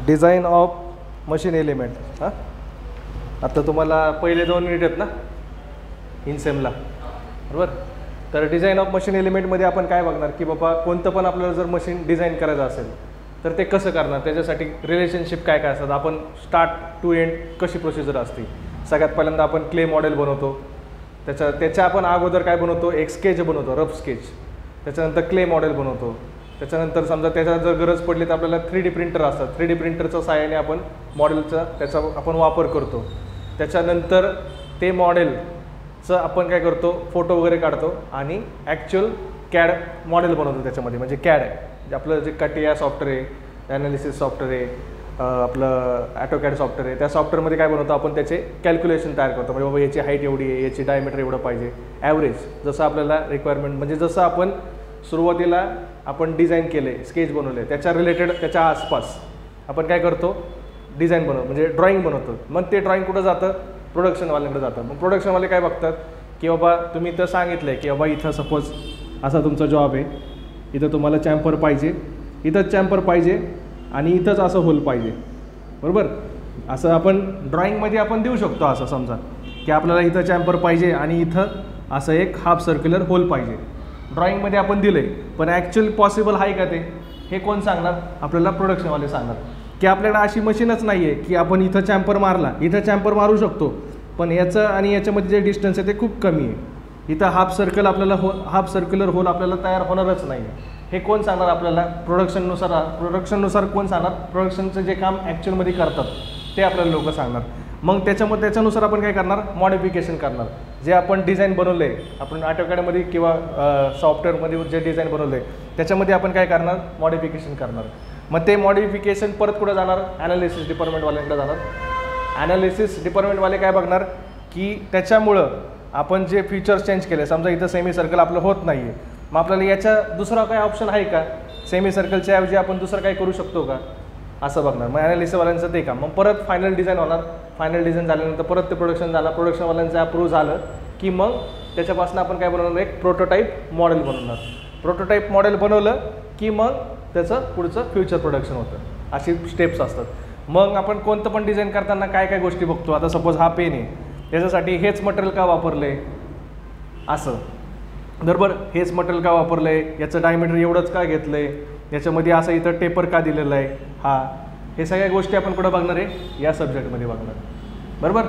Design of machine element. हां, आता तुम्हाला पहिले 2 मिनिट आहेत ना इनसेमला, बरोबर. तर डिझाईन ऑफ मशीन एलिमेंटमध्ये आपण काय बघणार की बाबा कोणतं पण आपल्याला जर मशीन डिझाईन करायचं असेल तर ते कसं करणार, त्याच्यासाठी रिलेशनशिप काय काय असतात, आपण स्टार्ट टू एंड कशी प्रोसिजर असते. सगळ्यात पहिल्यांदा आपण क्ले मॉडेल बनवतो, त्याच्या आपण अगोदर काय बनवतो, एक स्केच बनवतो, रफ स्केच. त्याच्यानंतर क्ले मॉडेल बनवतो. त्याच्यानंतर समजा त्याच्यात जर गरज पडली तर आपल्याला 3D प्रिंटर असतात, 3D प्रिंटरच्या सहाय्याने आपण मॉडेलचा त्याचा आपण वापर करतो. त्याच्यानंतर ते मॉडेलचं आपण काय करतो, फोटो वगैरे काढतो आणि ॲक्च्युअल कॅड मॉडेल बनवतो त्याच्यामध्ये. म्हणजे कॅड आहे आपलं जे कटिया सॉफ्टवेअर आहे, ॲनालिसिस सॉफ्टवेअर आहे, आपलं ॲटोकॅड सॉफ्टवेअर आहे. त्या सॉफ्टवेअरमध्ये काय बनवतो आपण, त्याचे कॅल्क्युलेशन तयार करतो. म्हणजे बाबा याची हाईट एवढी आहे, याची डायमीटर एवढं पाहिजे, ॲव्हरेज जसं आपल्याला रिक्वायरमेंट, म्हणजे जसं आपण सुरुवातीला आपण डिझाईन केले, स्केच बनवले, त्याच्या रिलेटेड त्याच्या आसपास आपण काय करतो, डिझाईन बनवतो, म्हणजे ड्रॉईंग बनवतो. मग ते ड्रॉईंग कुठं जातं, प्रोडक्शनवाल्यांकडे जातं. मग प्रोडक्शनवाले काय बघतात की बाबा तुम्ही इथं सांगितलं आहे की बाबा इथं सपोज असा तुमचा जॉब आहे, इथं तुम्हाला चॅम्पर पाहिजे, इथंच चॅम्पर पाहिजे आणि इथंच असं होल पाहिजे, बरोबर. असं आपण ड्रॉईंगमध्ये आपण देऊ शकतो. असं समजा की आपल्याला इथं चॅम्पर पाहिजे आणि इथं असं एक हाफ सर्क्युलर होल पाहिजे. ड्रॉईंगमध्ये आपण दिलं आहे, पण ॲक्च्युअल पॉसिबल आहे का ते, हे कोण सांगणार, आपल्याला प्रोडक्शनवाले सांगणार. की आपल्याला अशी मशीनच नाही आहे की आपण इथं चॅम्पर मारला, इथं चॅम्पर मारू शकतो, पण याचं आणि याच्यामध्ये जे डिस्टन्स आहे ते खूप कमी आहे. इथं हाफ हाफ सर्क्युलर होल आपल्याला तयार होणारच नाही. हे कोण सांगणार आपल्याला, प्रोडक्शननुसार कोण सांगणार, प्रोडक्शनचं जे काम ॲक्च्युअलमध्ये करतात ते आपल्याला लोक सांगणार. मग त्याच्यानुसार आपण काय करणार, मॉडिफिकेशन करणार. जे आपण डिझाईन बनवलं आहे, आपण ऑटोकॅडमध्ये किंवा सॉफ्टवेअरमध्ये जे डिझाईन बनवलं आहे त्याच्यामध्ये आपण काय करणार, मॉडिफिकेशन करणार. मग ते मॉडिफिकेशन परत कुठं जाणार, ॲनालिसिस डिपार्टमेंटवाल्यांकडे जाणार. ॲनालिसिस डिपार्टमेंटवाले काय बघणार की त्याच्यामुळं आपण जे फीचर्स चेंज केले, समजा इथं सेमी सर्कल आपलं होत नाही आहे, मग आपल्याला याच्या दुसरा काय ऑप्शन आहे का, सेमी सर्कलच्या ऐवजी आपण दुसरं काय करू शकतो का, असं बघणार. मग ॲनालिसिसवाल्यांचं ते काम. मग परत फायनल डिझाईन होणार. फायनल डिझाईन झाल्यानंतर परत ते प्रोडक्शन झालं, प्रोडक्शनवाल्यांचं अप्रूव्ह झालं की मग त्याच्यापासून आपण काय बनवणार, एक प्रोटोटाईप मॉडेल बनवणार. प्रोटोटाईप मॉडेल बनवलं की मग त्याचं पुढचं फ्युचर प्रोडक्शन होतं. अशी स्टेप्स असतात. मग आपण कोणतं पण डिझाईन करताना काय काय गोष्टी बघतो. आता सपोज हा पेन आहे, त्याच्यासाठी हेच मटेरियल का वापरलं आहे, असं बरोबर, हेच मटेरियल का वापरलं आहे, याचं डायमीटर एवढंच का घेतलं आहे, याच्यामध्ये असं इथं टेपर का दिलेलं आहे, हे सगळ्या गोष्टी आपण कुठं बघणार आहे, या सब्जेक्टमध्ये बघणार, बरोबर.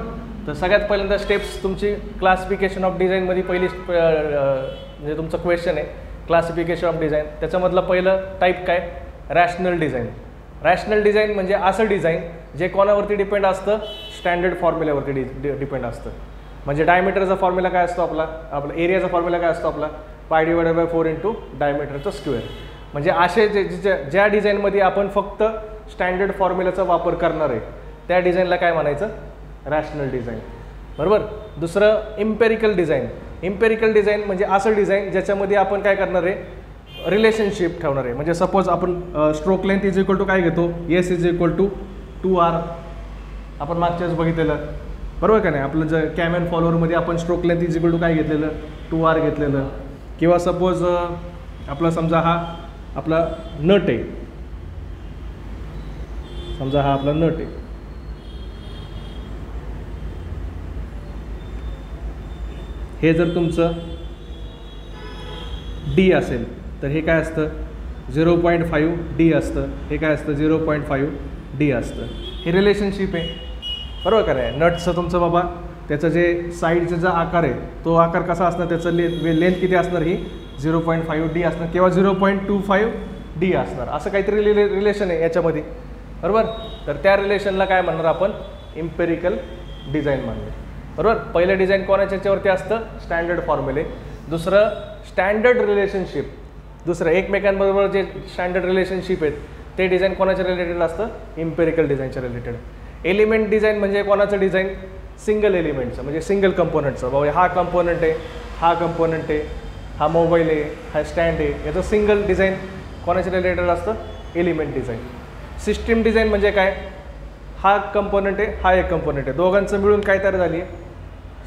तर सगळ्यात पहिल्यांदा स्टेप्स तुमची क्लासिफिकेशन ऑफ डिझाईनमध्ये पहिली म्हणजे तुमचं क्वेश्चन आहे क्लासिफिकेशन ऑफ डिझाईन. त्याच्यामधलं पहिलं टाईप काय, रॅशनल डिझाईन. रॅशनल डिझाईन म्हणजे असं डिझाईन जे कोणावरती डिपेंड असतं, स्टँडर्ड फॉर्म्युल्यावरती डिपेंड असतं. म्हणजे डायमीटरचा फॉर्म्युला काय असतो आपला एरियाचा फॉर्म्युला काय असतो आपला, π/4 इंटू डायमीटरचं स्क्वेअर. म्हणजे असे ज्या डिझाईनमध्ये आपण फक्त स्टँडर्ड फॉर्म्युलाचा वापर करणार आहे त्या डिझाईनला काय म्हणायचं, रॅशनल डिझाईन, बरोबर. दुसरं इम्पेरिकल डिझाईन. इम्पेरिकल डिझाईन म्हणजे असं डिझाईन ज्याच्यामध्ये आपण काय करणार आहे, रिलेशनशिप ठेवणार आहे. म्हणजे सपोज आपण stroke length is equal to काय घेतो, S is equal to 2R. आपण मागच्याच बघितलेलं, बरोबर का नाही. आपलं जर कॅमेन फॉलोअरमध्ये आपण stroke length is equal to काय घेतलेलं, 2R घेतलेलं. किंवा सपोज आपला समजा हा आपला नट आहे, समजा हा आपला नट आहे, हे जर तुमचं D असेल तर हे काय असतं 0.5 D असतं, हे काय असतं 0.5 D असतं. हे रिलेशनशिप आहे, बरोबर का नाही. नटचं तुमचं बाबा त्याचं जे साईडचा जो आकार आहे तो आकार कसा असणार, त्याचं लेंथ किती असणार, ही 0.5 D असणार किंवा 0.25 D असणार. असं काहीतरी रिलेशन आहे याच्यामध्ये, बरोबर. तर त्या रिलेशनला काय म्हणणार आपण, इम्पेरिकल डिझाईन म्हणणार, बरोबर. पहिलं डिझाईन कोणाच्या याच्यावरती असतं, स्टँडर्ड फॉर्म्युले. दुसरं स्टँडर्ड रिलेशनशिप, दुसरं एकमेकांबरोबर जे स्टँडर्ड रिलेशनशिप आहेत ते डिझाईन कोणाच्या रिलेटेड असतं, इम्पेरिकल डिझाईनच्या रिलेटेड. एलिमेंट डिझाईन म्हणजे कोणाचं डिझाईन, सिंगल एलिमेंटचं, म्हणजे सिंगल कंपोनंटचं. बाबा हा कंपोनंट आहे, हा कंपोनंट आहे, हा मोबाईल आहे, हा स्टँड आहे, याचं सिंगल डिझाईन कोणाच्या रिलेटेड असतं, एलिमेंट डिझाईन. सिस्टीम डिझाईन म्हणजे काय, हा कंपोनंट आहे, हा एक कंपोनंट आहे, दोघांचं मिळून काय तयार झाली,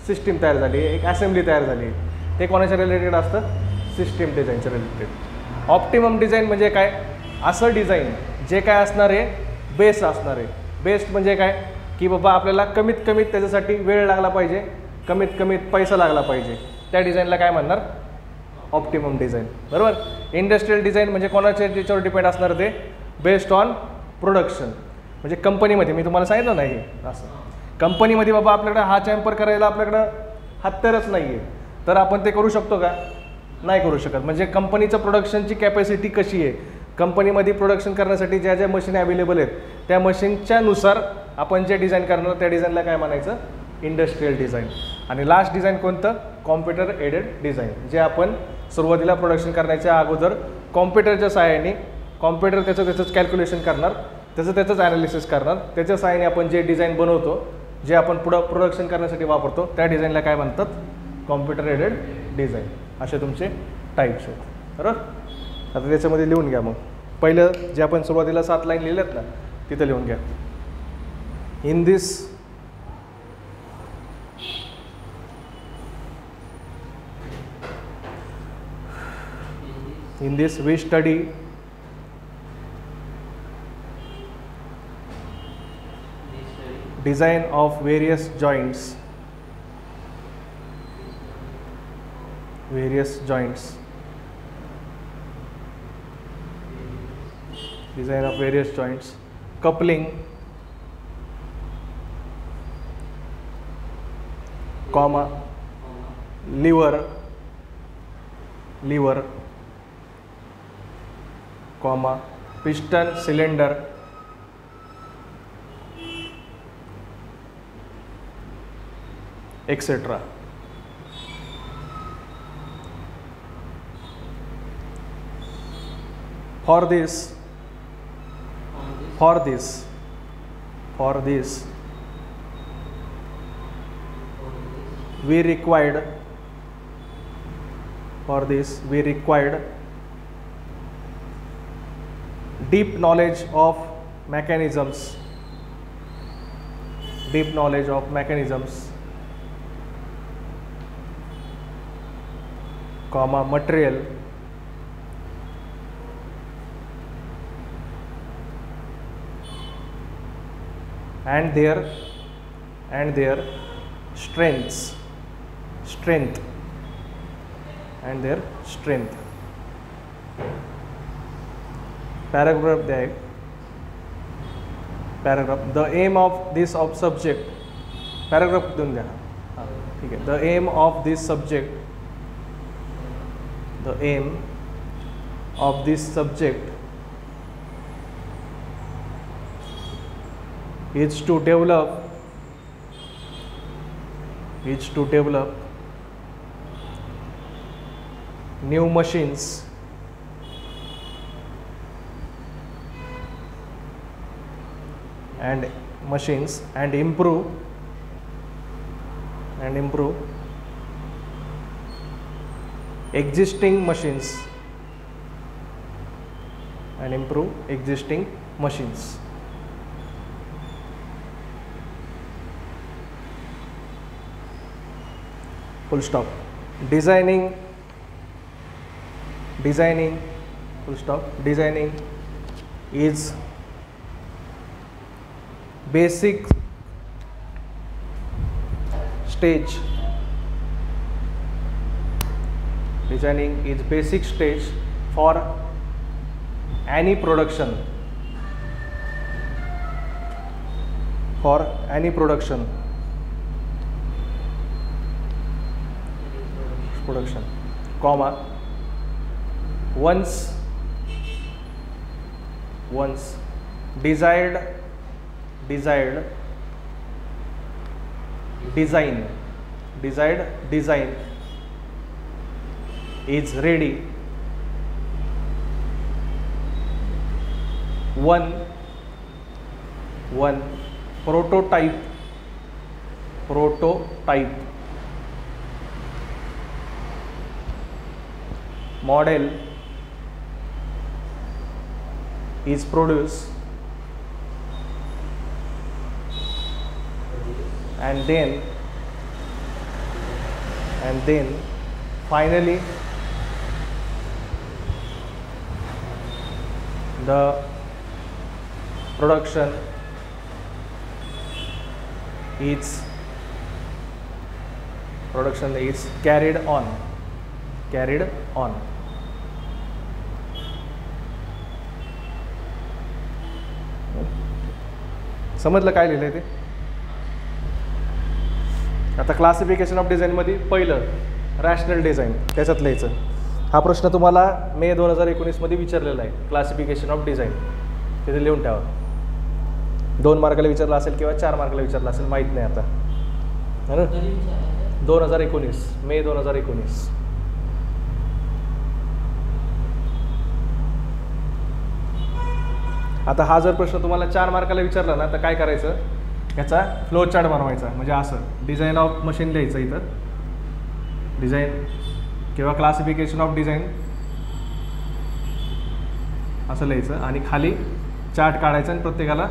सिस्टीम तयार झाली, एक असेंब्ली तयार झाली, ते कोणाच्या रिलेटेड असतं, सिस्टीम डिझाईनच्या रिलेटेड. ऑप्टिमम डिझाईन म्हणजे काय, असं डिझाईन जे काय असणार आहे बेस्ट असणार आहे. बेस्ट म्हणजे काय की बाबा आपल्याला कमीत कमीत त्याच्यासाठी वेळ लागला पाहिजे, कमीत कमीत पैसा लागला पाहिजे, त्या डिझाईनला काय म्हणणार ऑप्टिमम डिझाईन. बरोबर. इंडस्ट्रियल डिझाईन म्हणजे कोणाच्या त्याच्यावर डिपेंड असणार ते बेस्ड ऑन प्रोडक्शन. म्हणजे कंपनीमध्ये मी तुम्हाला सांगितलं नाही असं कंपनीमध्ये बाबा आपल्याकडे हा चॅम्पर करायला आपल्याकडं हत्यारच नाही आहे तर आपण ते करू शकतो का, नाही करू शकत. म्हणजे कंपनीचं प्रोडक्शनची कॅपॅसिटी कशी आहे, कंपनीमध्ये प्रोडक्शन करण्यासाठी ज्या ज्या मशीन अवेलेबल आहेत त्या मशीनच्या नुसार आपण जे डिझाईन करणार त्या डिझाईनला काय म्हणायचं इंडस्ट्रियल डिझाईन. आणि लास्ट डिझाईन कोणतं कॉम्प्युटर एडेड डिझाईन, जे आपण सुरुवातीला प्रोडक्शन करण्याच्या अगोदर कॉम्प्युटरच्या सहाय्याने कॉम्प्युटर त्याचंच कॅल्क्युलेशन करणार, त्याचंच ॲनालिसिस करणार, त्याच्या सहाय्याने आपण जे डिझाईन बनवतो जे आपण पुढं प्रोडक्शन करण्यासाठी वापरतो त्या डिझाईनला काय म्हणतात कॉम्प्युटर एडेड डिझाईन. असे तुमचे टाईप्स आहेत. बरोबर. आता त्याच्यामध्ये लिहून घ्या. मग पहिलं जे आपण सुरुवातीला 7 लाईन लिहिल्यात ना तिथं लिहून घ्या. in this we study design of various joints design of various joints, coupling, comma, lever, comma, piston, cylinder, etc. For this we required deep knowledge of mechanisms, comma, material, and their strength. Paragraph. The aim of this subject. Paragraph देऊन द्या. ठीक आहे. The aim of this subject is to develop new machines and improve existing machines. Full stop. Designing full stop. Designing is basic stage. Designing is basic stage for any production. Comma, once desired design is ready, one prototype model is produced, and then finally the production is carried on. समजलं काय लिहिलंय ते? आता classification of डिझाईनमध्ये पहिलं rational design, त्याच्यात लिहायचं. हा प्रश्न तुम्हाला मे 2019 विचारलेला आहे, क्लासिफिकेशन ऑफ डिझाईन. तिथे लिहून ठेवा. 2 मार्काला विचारला असेल किंवा 4 मार्काला विचारला असेल, माहीत नाही आता. है ना? 2019 मे 2019. आता हा जर प्रश्न तुम्हाला 4 मार्काला विचारला ना, तर काय करायचं, याचा फ्लो चार्ट बनवायचा. म्हणजे असं डिझाईन ऑफ मशीन लिहायचं इथं, डिझाईन किंवा क्लासिफिकेशन ऑफ डिझाईन असं लिहायचं आणि खाली चार्ट काढायचं आणि प्रत्येकाला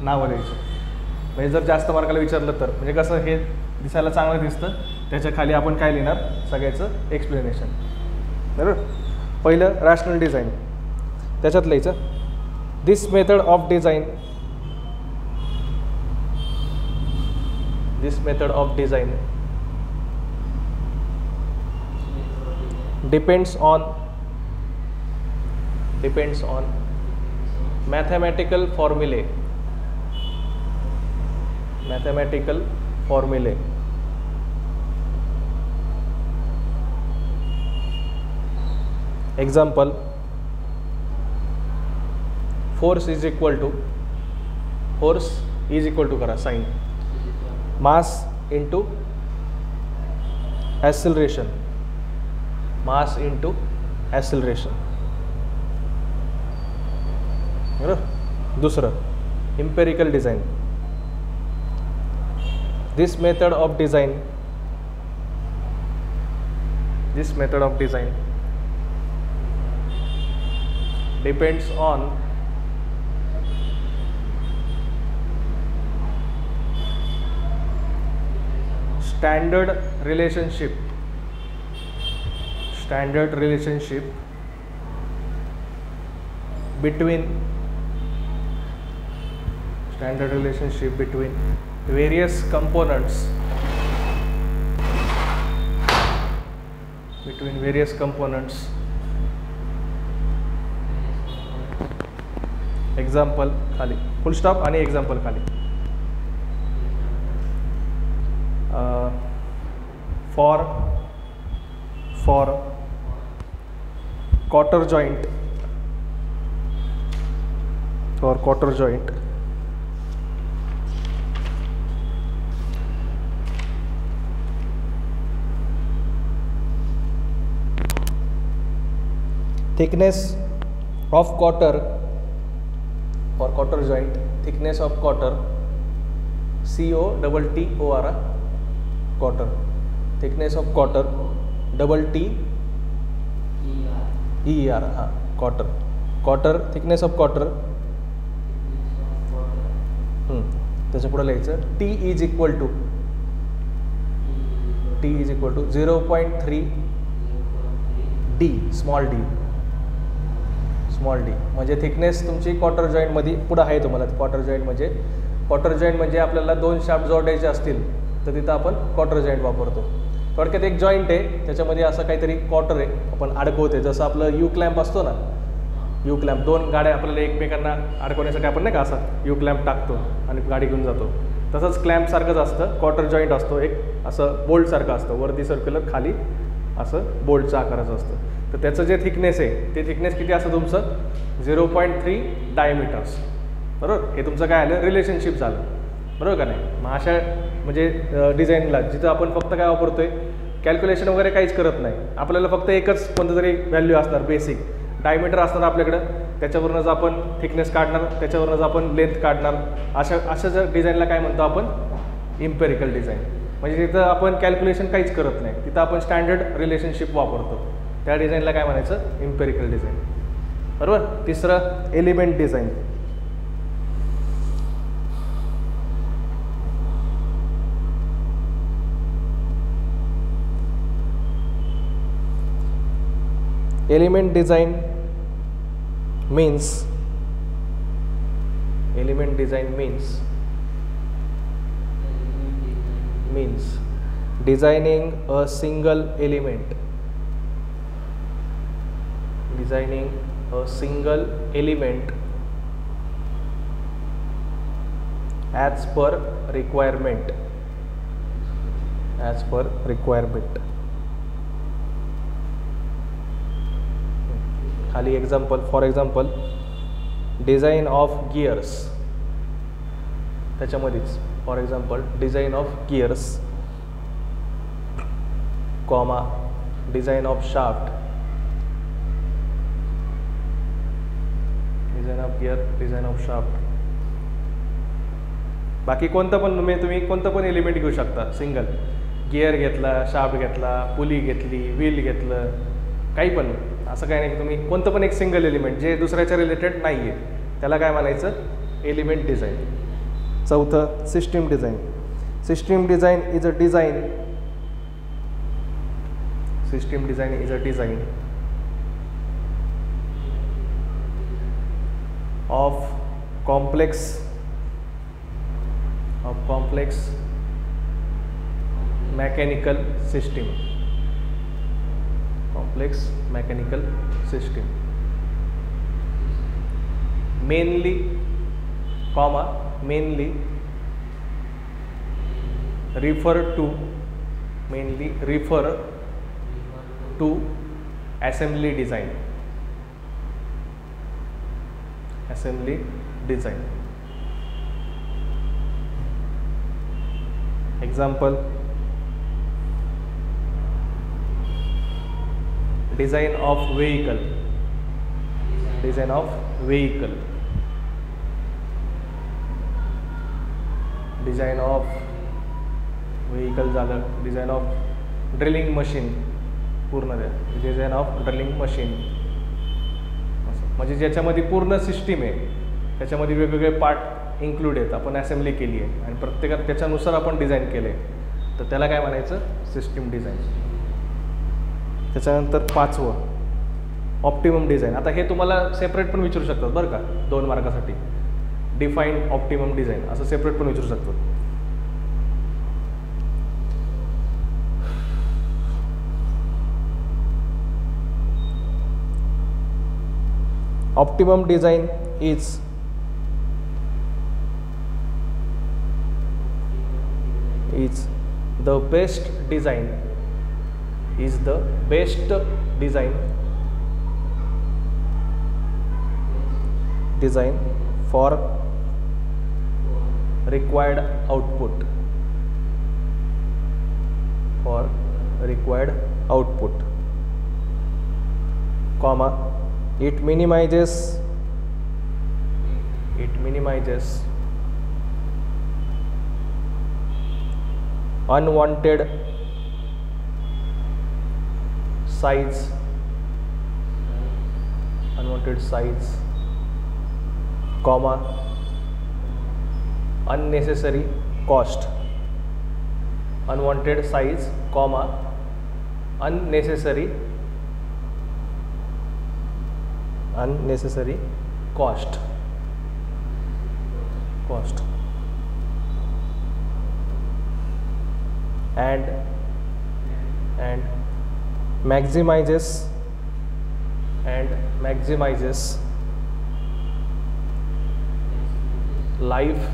नावं लिहायचं. म्हणजे जर जास्त मार्काला विचारलं तर म्हणजे कसं हे दिसायला चांगलं दिसतं. त्याच्या खाली आपण काय लिहिणार, सगळ्याचं एक्सप्लेनेशन. बरोबर. पहिलं रॅशनल डिझाईन, त्याच्यात लिहायचं this method of design depends on mathematical formulae. Example, force is equal to करा साइन mass into acceleration. बरोबर. दुसरं empirical design. This method of design depends on standard relationship between various components. Example खाली फुल stop आणि example खाली. For quarter joint, thickness of quarter joint, thickness of quarter, COTTOR, quarter, thickness of quarter, TTER, quarter, thickness of quarter. त्याच्या पुढे लिहायचं T is equal to 0.3 D, small d. म्हणजे thickness तुमची quarter जॉईंटमध्ये पुढं आहे. तुम्हाला क्वार्टर जॉईंट म्हणजे आपल्याला 2 शाफ्ट जोडायचे असतील तर तिथं आपण क्वार्टर जॉईंट वापरतो. थोडक्यात एक जॉईंट आहे, त्याच्यामध्ये असं काहीतरी क्वार्टर आहे, आपण अडकवते. जसं आपलं यू क्लॅम्प असतो ना, यू क्लॅम्प 2 गाड्या आपल्याला एकमेकांना अडकवण्यासाठी आपण नाही का असा यू क्लॅम्प टाकतो आणि गाडी घेऊन जातो. तसंच क्लॅम्प सारखंच असतं. क्वार्टर जॉईंट असतो एक असं बोल्टसारखं असतं, वरती सर्क्युलर, खाली असं बोल्टच्या आकाराचं असतं. तर त्याचं जे थिकनेस आहे ते थिकनेस किती असतं तुमचं 0.3 डायमीटर्स. बरोबर. हे तुमचं काय आलं, रिलेशनशिप झालं. बरोबर का नाही. मग अशा म्हणजे डिझाईनला जिथं आपण फक्त काय वापरतोय, कॅल्क्युलेशन वगैरे काहीच करत नाही. आपल्याला फक्त एकच कोणतं तरी व्हॅल्यू असणार, बेसिक डायमीटर असणार आपल्याकडं. त्याच्यावरूनच आपण थिकनेस काढणार, त्याच्यावरूनच आपण लेंथ काढणार. अशा जर डिझाईनला काय म्हणतो आपण, इम्पेरिकल डिझाईन. म्हणजे तिथं आपण कॅल्क्युलेशन काहीच करत नाही, तिथं आपण स्टँडर्ड रिलेशनशिप वापरतो. त्या डिझाईनला काय म्हणायचं, इम्पेरिकल डिझाईन. बरोबर. तिसरं element design. Element design means Element design means designing a single element. Designing a single element as per requirement. As per requirement. खाली example, for example, design of gears. त्याच्यामध्येच for example, design of gears, comma, design of shaft, design of gear, design of shaft. बाकी कोणतं पण तुम्ही कोणतं पण element घेऊ शकता. सिंगल गिअर घेतला, शाफ्ट घेतला, पुली घेतली, व्हील घेतलं, काही पण. असं काही नाही की तुम्ही कोणतं पण एक सिंगल एलिमेंट जे दुसऱ्याच्या रिलेटेड नाही आहे त्याला काय म्हणायचं, एलिमेंट डिझाईन. चौथं system design. System design is a design. System design is a design of complex mechanical system. Complex mechanical system. Mainly refer to assembly design. Assembly design. Example, design of vehicle. Design of vehicle. Design of vehicle झालं. Design of drilling machine पूर्ण द्या. Design of drilling machine. म्हणजे ज्याच्यामध्ये पूर्ण system आहे, त्याच्यामध्ये वेगवेगळे part include आहेत, आपण असेंब्ली केली आहे आणि प्रत्येकात त्याच्यानुसार आपण डिझाईन केले, तर त्याला काय म्हणायचं, सिस्टीम डिझाईन. त्याच्यानंतर पाचवं ऑप्टिमम डिझाईन. आता हे तुम्हाला सेपरेट पण विचारू शकतात बरं का, 2 मार्कासाठी. डिफाईन ऑप्टिमम डिझाईन असं सेपरेट पण विचारू शकतात. Optimum design is the best design for required output, comma, it minimizes unwanted size, comma, unnecessary cost. Unwanted size, comma, unnecessary cost. And maximizes life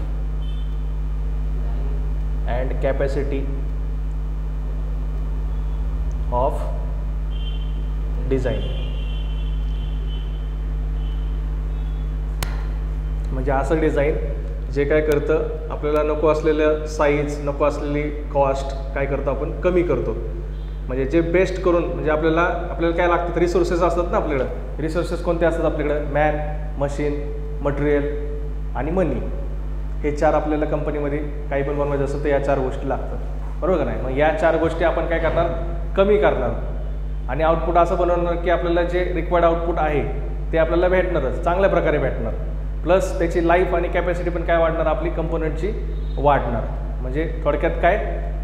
and capacity of design. म्हणजे असं design जे काय करतं, आपल्याला नको असलेलं साईज, नको असलेली कॉस्ट काय करतो आपण, कमी करतो. म्हणजे जे बेस्ट करून, म्हणजे आपल्याला काय लागतं, रिसोर्सेस असतात ना आपल्याकडं. रिसोर्सेस कोणते असतात आपल्याकडं, मॅन, मशीन, मटेरियल आणि मनी. हे 4 आपल्याला कंपनीमध्ये काही पण बनवायचं असतं तर या 4 गोष्टी लागतात, बरोबर का नाही. मग या 4 गोष्टी आपण काय करणार, कमी करणार आणि आउटपुट असं बनवणार की आपल्याला जे रिक्वायर्ड आउटपुट आहे ते आपल्याला भेटणारच, चांगल्या प्रकारे भेटणार. प्लस त्याची लाईफ आणि कॅपॅसिटी पण काय वाढणार, आपली कंपोनंटची वाढणार. म्हणजे थोडक्यात काय,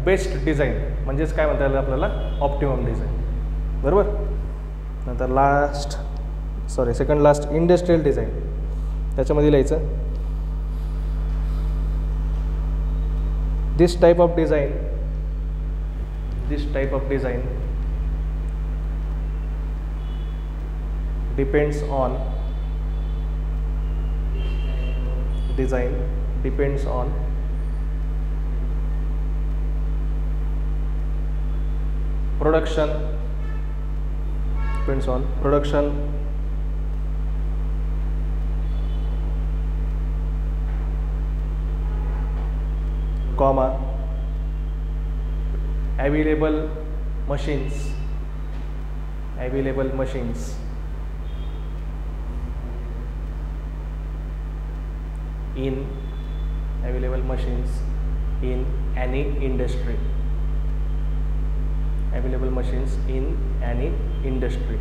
बेस्ट डिझाईन म्हणजेच काय म्हणता येईल आपल्याला, ऑप्टिमम डिझाईन, बरोबर. नंतर सेकंड लास्ट इंडस्ट्रियल डिझाईन. त्याच्यामध्ये लिहायचं this type of design depends on production comma available machines in any industry,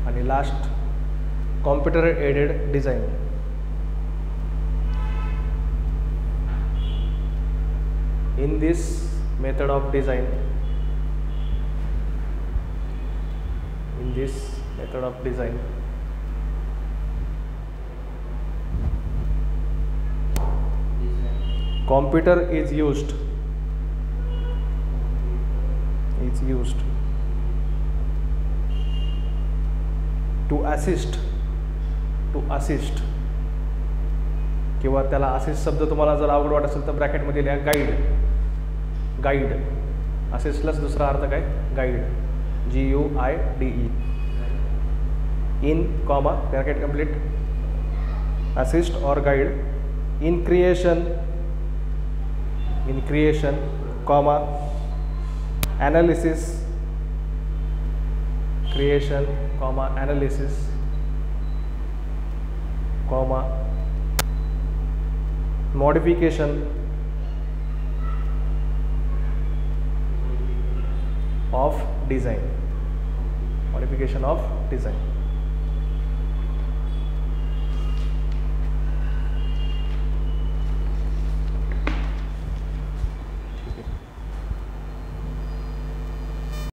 आणि last computer aided design. In this method of design, computer is used to assist किंवा त्याला assist शब्द तुम्हाला जर अवघड वाटत असेल तर ब्रॅकेटमध्ये लिहा गाईड असिस्टलाच दुसरा अर्थ काय guide GUIDE in comma bracket complete assist or guide in creation comma analysis comma modification of design.